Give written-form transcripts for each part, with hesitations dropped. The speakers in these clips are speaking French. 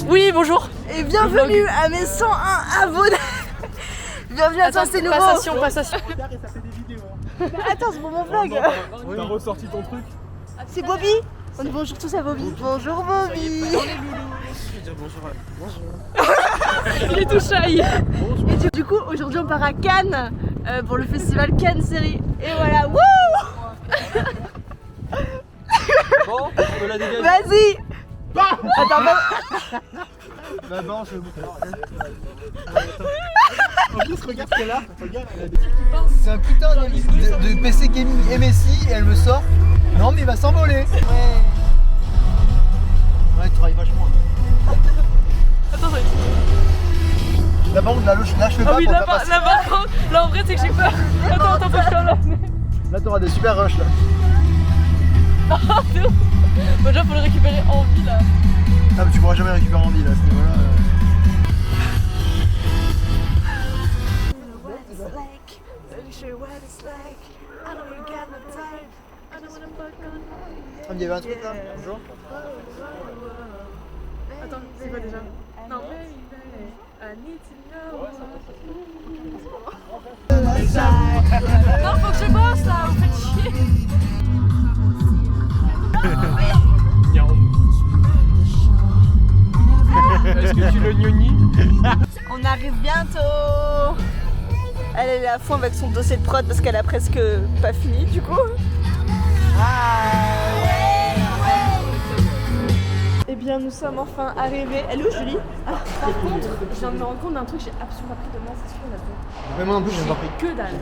Oui, bonjour. Et bienvenue à mes 101 abonnés. Bienvenue à toi, c'est nouveau. Passation. Attends, c'est pour mon vlog. T'as ressorti ton truc? C'est Bobby. On dit bonjour tous à Bobby. Bonjour Bobby. Il est tout shy. Et du coup, aujourd'hui on part à Cannes pour le festival Cannes Série. Et voilà, wouh. Bon, on peut la dégager. Vas-y. Attends, Bah non, je vais vous faire. En plus, regarde ce qu'elle a. Regarde, elle a des... C'est un putain de PC gaming MSI et elle me sort. Non, mais il va s'envoler. Ouais, tu travailles vachement. Attends, Là, par contre, lâche le bas. ah oui, pour là, faire passer. là en vrai, c'est que j'ai peur. Attends, faut que je ferme la fenêtre. Là, t'auras des super rushs là. Ah, c'est ouf. Bon, déjà, faut le récupérer en vie là. Ah, mais tu pourras jamais récupérer en vie là, à ce niveau-là. Ah, mais il y avait un truc là, bonjour. Attends, c'est quoi déjà? Non, I need to know. Non, faut que je bosse là, vous faites chier. Est-ce que tu le gnognis? on arrive bientôt. Elle est à fond avec son dossier de prod parce qu'elle a presque pas fini du coup. Eh bien, nous sommes enfin arrivés. Elle est où Julie? Par contre, je viens de me rendre compte d'un truc, j'ai absolument pas pris de masque sur la tête. Mais moi non plus, j'ai pas pris. Que dalle.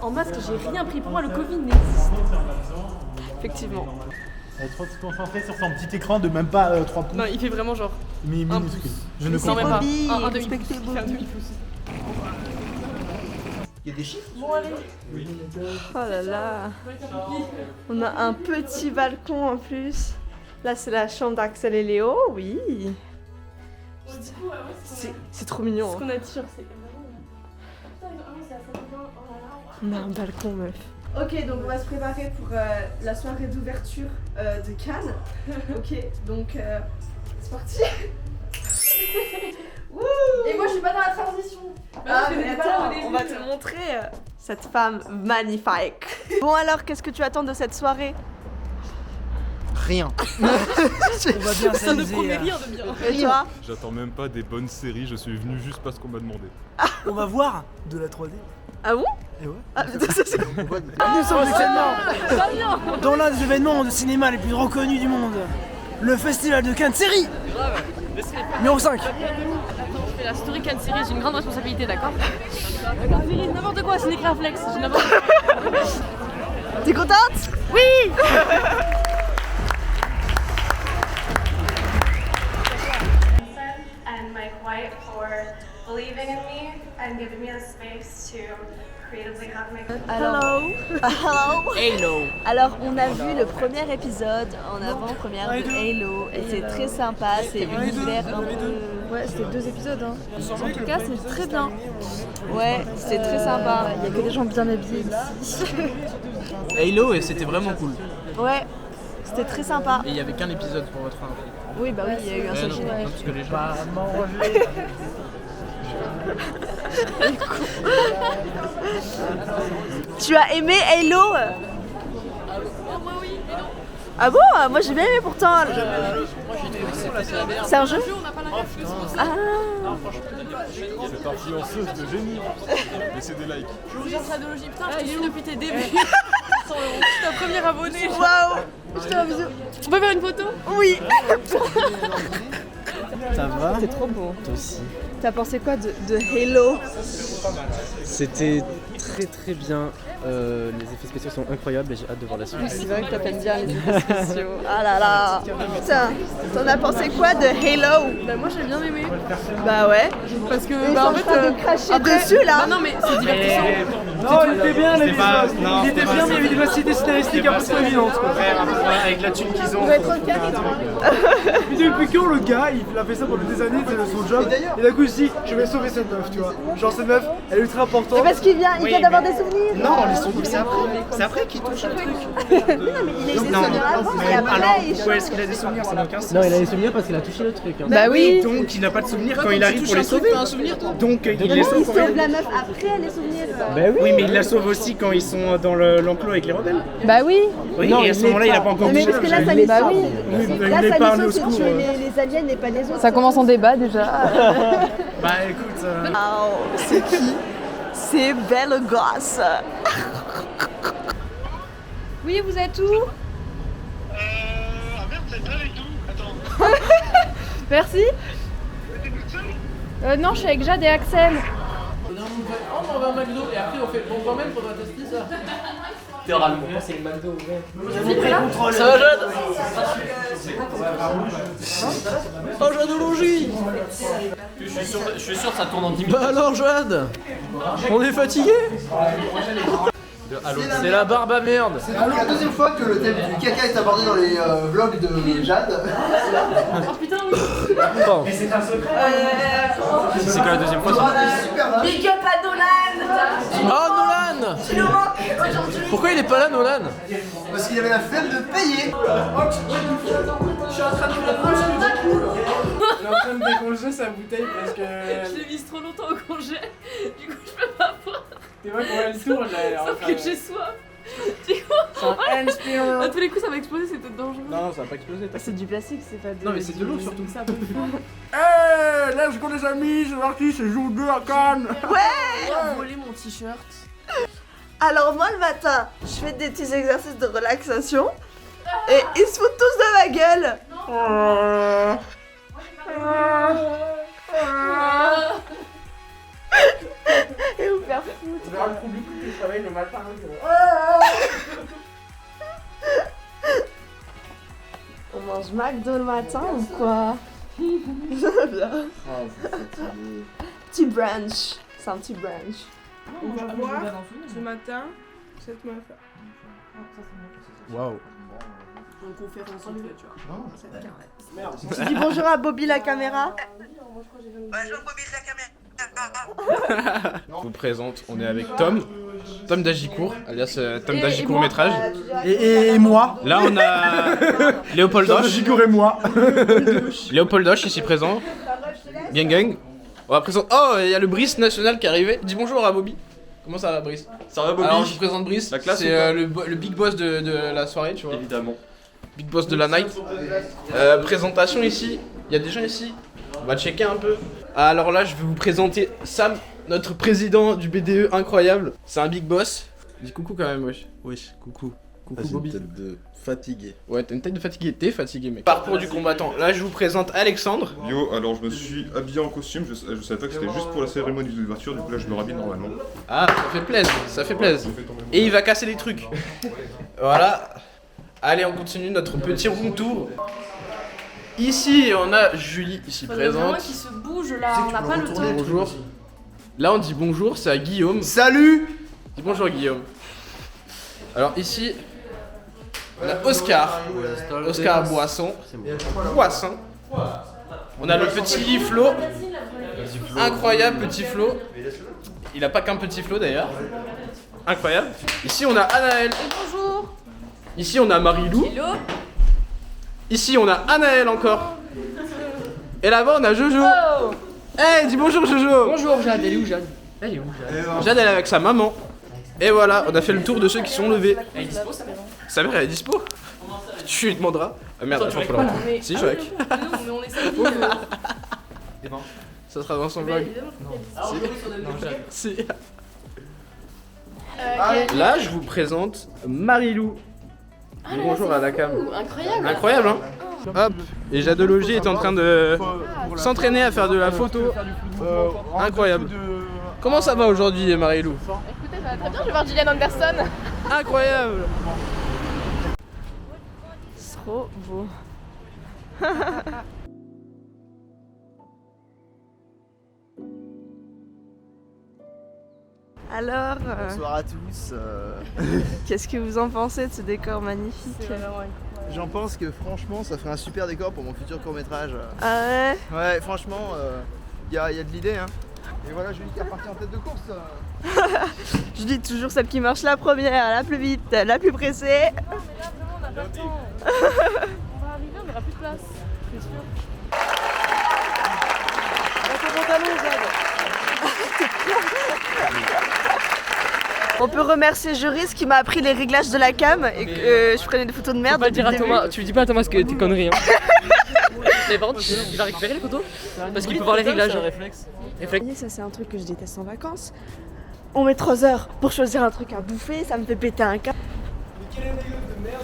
En masque, j'ai rien pris. Pour moi, le Covid n'existe. Effectivement. Elle est trop concentrée sur son petit écran de même pas 3 pouces. Non, il fait vraiment genre. Mais un minuscule. pouce. Je ne Non, comprends même pas. pas. Bobby, Un demi-pouce. respectez Il fait un Bobby. demi-pouce. Il y a des chiffres? Bon, allez. Oh là là. On a un petit balcon en plus. Là, c'est la chambre d'Axel et Léo, oui. C'est trop mignon. Ce Hein. qu'on a dit sur c'est. On a un balcon, meuf. Ok, donc on va se préparer pour la soirée d'ouverture de Cannes. Ok, donc c'est parti. Wouh. Et moi, je suis pas dans la transition. Ah, mais attends, on va te montrer cette femme magnifique. Bon alors, qu'est-ce que tu attends de cette soirée? Rien. On va bien Ça ne s'amuser. promet rien de bien. Et toi? J'attends même pas des bonnes séries, je suis venu juste parce qu'on m'a demandé. On va voir de la 3D. Ah bon? Et ouais. Ah, Nous sommes actuellement dans l'un des événements de cinéma les plus reconnus du monde. Le festival de Cannes Série. Numéro 5. Attends, je fais la story Cannes Série, j'ai une grande responsabilité, d'accord? N'importe quoi, c'est des réflexes, j'ai n'importe quoi. T'es contente? Oui. And Mike White for believing in me and giving me the space to creatively have my Hello. Alors, on a vu le premier épisode en avant-première de Halo et c'est très sympa, c'est univers un peu... Ouais, c'était 2 épisodes, hein. En tout cas, c'est très bien. Ouais, c'est très sympa. Il y a que des gens bien habillés ici. Halo et c'était vraiment cool. Ouais, c'était très sympa. Et il y avait qu'un épisode pour votre info. Oui, bah oui, il y a eu un seul non, générique. parce que les gens... Tu as aimé Halo? Ah bon? Moi j'ai bien aimé pourtant. C'est un jeu? Ah. Cette influenceuse de génie. Laissez des likes. Je vous gère Sadologie, putain, je te suis depuis tes débuts. Je suis ta première abonnée. Waouh! Je te fais un bisou. On peut faire une photo? Oui! Ça va? C'est trop beau. Toi aussi. T'as pensé quoi de Halo? C'était très bien. Les effets spéciaux sont incroyables et j'ai hâte de voir la suite. C'est vrai que t'appelles bien les effets spéciaux. Ah là là! Putain, t'en as pensé quoi de Halo? Bah, moi j'ai bien aimé. Bah ouais. Parce que, Ils bah en sont fait. en train de cracher dessus là! Bah non, mais c'est divertissant. Non, il était bien l'épisode. Il était bien, mais il y avait des facilités scénaristiques un peu trop évidentes. Avec la thune qu'ils ont. On va être en carré. Puis depuis quand le gars, il a fait ça pendant des années, c'est son job. Et d'un coup il se dit, je vais sauver cette meuf, tu vois. Genre cette meuf, elle est ultra importante. Parce qu'il vient, il bien d'avoir des souvenirs. Non, les souvenirs c'est après. C'est après qu'il touche le truc. Mais non, mais il a eu des souvenirs avant et après il Pourquoi est-ce qu'il a des souvenirs? Ça n'a aucun sens. Non, il a des souvenirs parce qu'il a touché le truc. Hein. Bah oui. Donc il n'a pas de souvenirs quand il arrive pour les sauver. Donc il les Il sauve quand sauve même. la meuf après les souvenirs. Bah oui. Oui, mais il la sauve aussi quand ils sont dans l'enclos avec les rebelles. Bah oui. Oui, Non, et à il ce moment-là, il n'a pas encore Mais touché. parce que là, ça les sauve. Il Là, est ça pas les au sauve de secours. tuer les aliens et pas les autres. Ça commence en débat déjà. Bah écoute. C'est qui? C'est Belle Gosse. Oui, vous êtes où? Ah merde, c'est pas avec nous. Attends. Merci. Non, je suis avec Jade et Axel. On va au McDo et après on fait bon quand même faudra tester ça. Littéralement, c'est le McDo. Ça va Jade? Oh Jadologie. Je suis sûr que ça tourne en 10 minutes. Bah alors Jade, on est fatigué. C'est la barbe à merde. C'est la deuxième fois que le thème du caca est abordé dans les vlogs de Jade. Bon. C'est quand la deuxième fois? Big up à Nolan. Oh Nolan. Tu nous manques aujourd'hui. Pourquoi il est pas là Nolan? Parce qu'il avait la flemme de payer. Je suis en train de décongeler sa bouteille parce que. Je l'ai mise trop longtemps au congé. Du coup, je peux pas boire. Tu vois comment elle tourne là. Sauf que j'ai soif. Du coup, Inspire. à tous les coups, ça va exploser, c'est peut-être dangereux. Non, ça va pas exploser. C'est du plastique, c'est pas de. Non, mais c'est de l'eau surtout. Ça. Hey, let's go les amis, c'est parti, c'est jour 2 à Cannes. Il a volé mon t-shirt. Alors moi le matin, je fais des petits exercices de relaxation et ils se foutent tous de ma gueule. Et vous faire foutre. Vous avez un public qui travaille le matin. On mange McDo le matin ou quoi? Bien. Petit brunch. C'est un petit brunch. On va boire ce matin cette meuf. Waouh. En conférence en fait, tu vois. Tu dis bonjour à Bobby la caméra. Bonjour Bobby la caméra. Je vous présente, on est avec Tom d'Agicourt, alias Tom Et d'Agicourt moi, métrage. Et moi. Là on a Léopold Doche. Gigour et moi. Léopold Doche ici présent. Gang gang. On va présenter. Oh, il y a le Brice national qui est arrivé. Dis bonjour à Bobby. Comment ça va Brice? Ça va Bobby? Alors je vous présente Brice. La classe c'est ou pas le big boss de la soirée, tu vois. Évidemment. Big boss de la night. Présentation ici. Il y a des gens ici. On va checker un peu. Alors là, je vais vous présenter Sam, notre président du BDE incroyable. C'est un big boss. Dis coucou quand même, wesh. Wesh, coucou. Coucou Bobby. De fatigué. Ouais, t'as une tête de fatigué. T'es fatigué, mec. Parcours du combattant. Là, je vous présente Alexandre. Yo, alors je me suis habillé en costume, je savais pas que c'était juste pour la cérémonie d'ouverture, du coup là je me rhabille normalement. Ah, ça fait plaisir, ça fait plaisir. Et il va casser les trucs. Voilà. Allez, on continue notre petit room tour. Ici, on a Julie, ici Il y a vraiment présente. qui se bouge là, on n'a pas le temps. Bonjour. Là, on dit bonjour, c'est à Guillaume. Salut. Dis bonjour, Guillaume. Alors, ici, on a Oscar. Oscar Boisson. Boisson. On a le petit Flo. Incroyable petit Flo. Il a pas qu'un petit Flo d'ailleurs. Incroyable. Ici, on a Anaël. Bonjour. Ici, on a Marie-Lou. Hello. Ici, on a Anaël encore. Et là-bas, on a Jojo. Oh. Eh, dis bonjour, Jojo. Bonjour Jade, elle est où Jade? Elle est où Jade? Jade, elle est avec sa maman. Et voilà, on a fait le tour de ceux qui sont levés. Elle est dispo sa mère? Sa mère, elle est dispo. Tu lui demanderas. Ah merde, attends, faut la reprendre. Si, je suis avec. Non, mais on est samedi. Ça sera dans son vlog. Si. Là, je vous présente Marie-Lou. Bonjour à la cam. Incroyable. Incroyable, hein? Hop. Et Jadologie est en train de s'entraîner à faire de la photo. Incroyable. Comment ça va aujourd'hui, Marie-Lou? Écoutez, ça va très bien, je vais voir Gillian Anderson. Incroyable. Trop beau. Alors, Bonsoir à tous. qu'est-ce que vous en pensez de ce décor magnifique? J'en pense que franchement ça ferait un super décor pour mon futur court-métrage. Ah ouais? Ouais, franchement, il y a de l'idée. Hein. Et voilà, Julie qui est repartie en tête de course. Je dis toujours celle qui marche la première, la plus vite, la plus pressée. Non, mais là, vraiment, on n'a pas le temps. On va arriver, on n'aura plus de place. C'est sûr. On peut remercier Joris qui m'a appris les réglages de la cam et que je prenais des photos de merde. Faut pas dire à Thomas, tu dis pas à Thomas que t'es conneries. Hein. Mais par contre, il va récupérer les photos parce qu'il peut voir les réglages. C'est un réflexe. Ça c'est un truc que je déteste en vacances. On met 3 heures pour choisir un truc à bouffer, ça me fait péter un câble. Mais quelle anecdote de merde,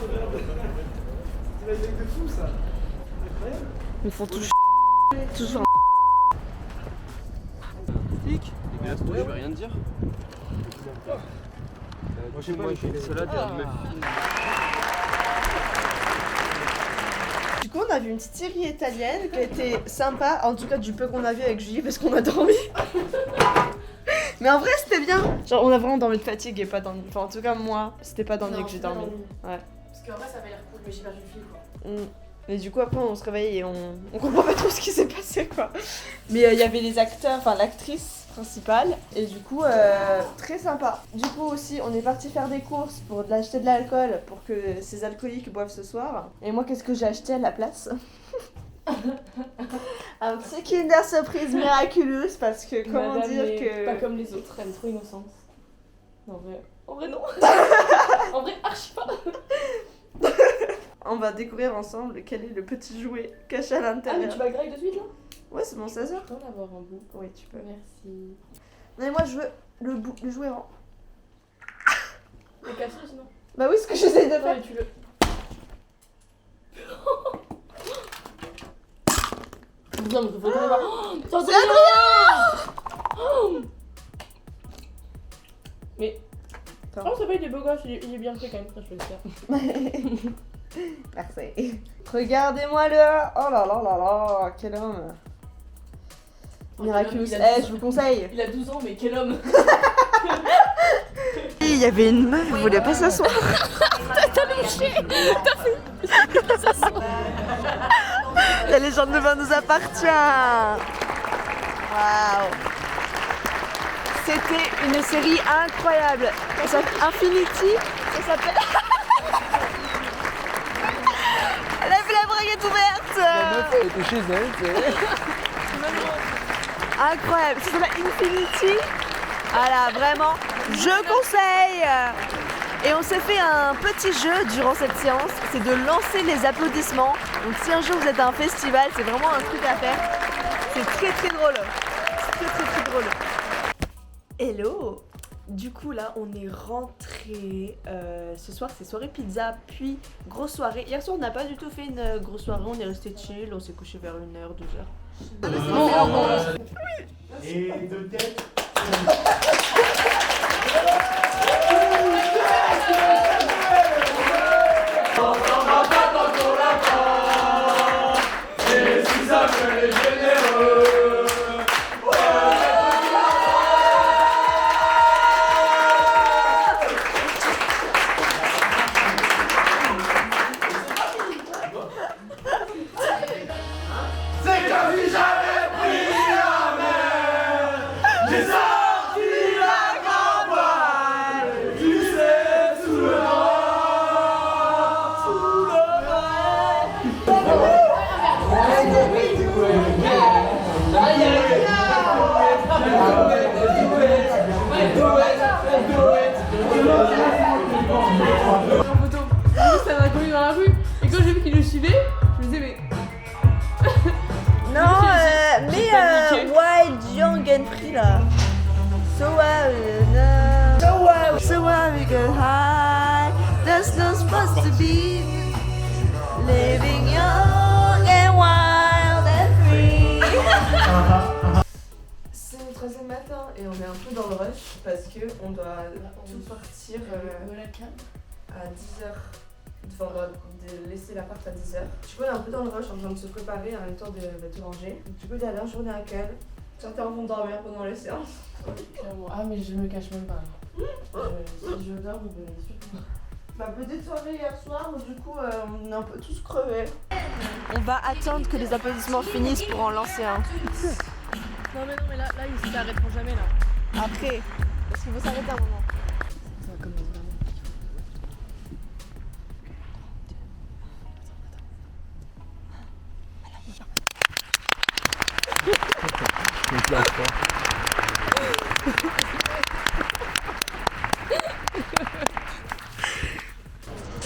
c'est une anecdote de fou ça. Incroyable. Ils me font toujours toujours. Il a trouvé, je vais rien te dire. Moi, j'ai une salade et un muffin. Du coup, on a vu une petite série italienne qui a été sympa, en tout cas du peu qu'on a vu avec Julie parce qu'on a dormi. Mais en vrai, c'était bien. Genre, on a vraiment dormi de fatigue et pas d'ennui. Enfin, en tout cas, moi, c'était pas d'ennui que j'ai dormi. Ouais. Parce qu'en vrai, ça avait l'air cool, mais j'ai perdu le fil quoi. Mais du coup, après, on se réveille et on comprend pas trop ce qui s'est passé quoi. Mais il y avait les acteurs, enfin l'actrice principale, et du coup, très sympa. Du coup, aussi, on est parti faire des courses pour acheter de l'alcool pour que ces alcooliques boivent ce soir. Et moi, qu'est-ce que j'ai acheté à la place? Un petit Kinder Surprise Miraculous parce que comment Madame dire est que pas comme les autres, elle est trop innocente. Non, en vrai non. En vrai archi pas. on va découvrir ensemble quel est le petit jouet caché à Ah mais l'intérieur. tu vas griller de suite là? Ouais, c'est bon, 16h. Je peux en avoir un bout. Oui, tu peux. Merci. Non mais moi je veux le jouet rang. Le cassé sinon? Bah oui, ce que j'essaie de Non faire. mais tu le... Non mais faut pas voir. Oh, c'est rien. Mais... Oh ça va, il est beau gosse, il est bien fait quand même. Putain, je vais le faire. Merci. Regardez-moi le. Oh là là là là, quel homme. Miraculous. Eh, je vous conseille. Il a 12 ans, mais quel homme. Il y avait une meuf, elle voulait pas s'asseoir. T'as léché. T'as fait. La légende de vin nous appartient. Waouh. C'était une série incroyable. Ça s'appelle Infinity. Ça s'appelle. Elle a vu la braguette ouverte. La meuf, elle était chez elle, tu sais. Incroyable. Ça s'appelle Infinity. Voilà, vraiment, je conseille. Et on s'est fait un petit jeu durant cette séance, c'est de lancer les applaudissements. Donc si un jour vous êtes à un festival, c'est vraiment un truc à faire. C'est très très drôle. C'est très très très drôle. Hello. Du coup là on est rentré. Ce soir c'est soirée pizza puis grosse soirée. Hier soir on n'a pas du tout fait une grosse soirée, on est resté chill, on s'est couché vers 1h, 2h. Et de tête. Ça m'a connu dans la rue. Et quand j'ai vu qu'il le suivait, je me disais mais... Non, mais Wild, Young and Free là. So wild, we get high. That's not supposed to be living young and wild and free. C'est le 13e matin et on est un peu dans le rush parce que on doit tout partir à 10h. Enfin, on doit laisser l'appart à 10h. Du coup, on est un peu dans le rush en train de se préparer en même temps de tout ranger. Du coup, dernière journée à Cannes. Certains vont dormir pendant les séances. Ah mais je me cache même pas. Si je dors, vous venez surtout. Ma petite soirée hier soir, du coup, on est un peu tous crevés. On va attendre que les applaudissements finissent pour en lancer un. Non mais là ils s'arrêteront jamais là. Après, parce qu'il faut s'arrêter un moment.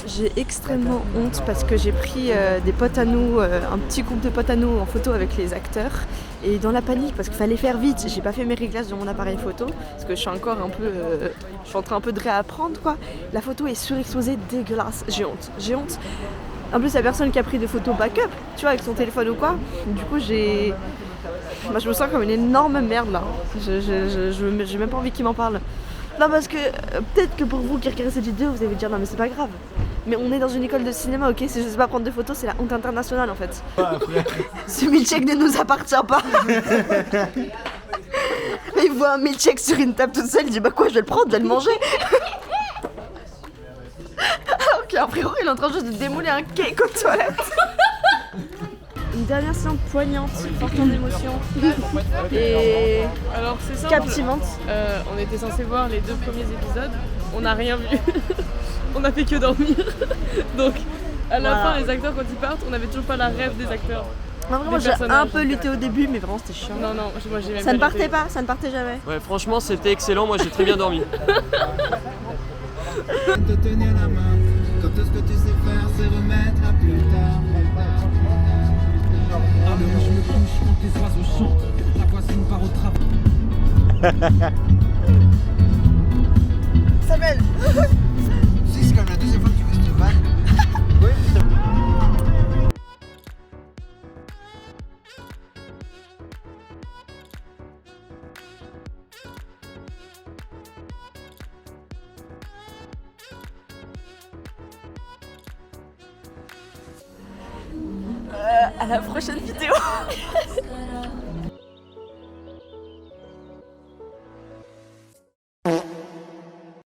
J'ai extrêmement honte parce que j'ai pris des potes à nous, un petit groupe de potes à nous en photo avec les acteurs. Et dans la panique, parce qu'il fallait faire vite, j'ai pas fait mes réglages de mon appareil photo parce que je suis encore un peu, je suis en train un peu de réapprendre quoi. La photo est surexposée, dégueulasse. J'ai honte. En plus, la personne qui a pris des photos backup, tu vois, avec son téléphone ou quoi. Du coup, moi, je me sens comme une énorme merde là. J'ai même pas envie qu'il m'en parle. Non, parce que peut-être que pour vous qui regardez cette vidéo, vous allez dire non, mais c'est pas grave. Mais on est dans une école de cinéma, ok? Si je sais pas prendre de photos, c'est la honte internationale en fait. Ce milkshake ne nous appartient pas. Il voit un milkshake sur une table toute seule, il dit bah quoi, je vais le prendre, je vais le manger. Alors qu'un frérot, il est en train juste de démouler un cake aux toilettes. Une dernière séance poignante, portant d'émotion et Alors c'est simple. captivante. On était censé voir les 2 premiers épisodes, on n'a rien vu. On a fait que dormir. Donc à la fin, les acteurs quand ils partent, on avait toujours pas la rêve des acteurs. Non, vraiment, j'ai un peu lutté au début, mais vraiment c'était chiant. Non, moi j'ai même Ça ne pas partait lutté. pas, ça ne partait jamais. Ouais, franchement, c'était excellent. Moi, j'ai très bien dormi. Te tenir la main, quand tout ce que tu sais faire, c'est remettre à plus tard. Alors je me couche quand tes oiseaux chantent, la voisine part au travail. Samuel. Si, c'est comme la deuxième fois que tu fais cette vanne. Oui, À la prochaine vidéo.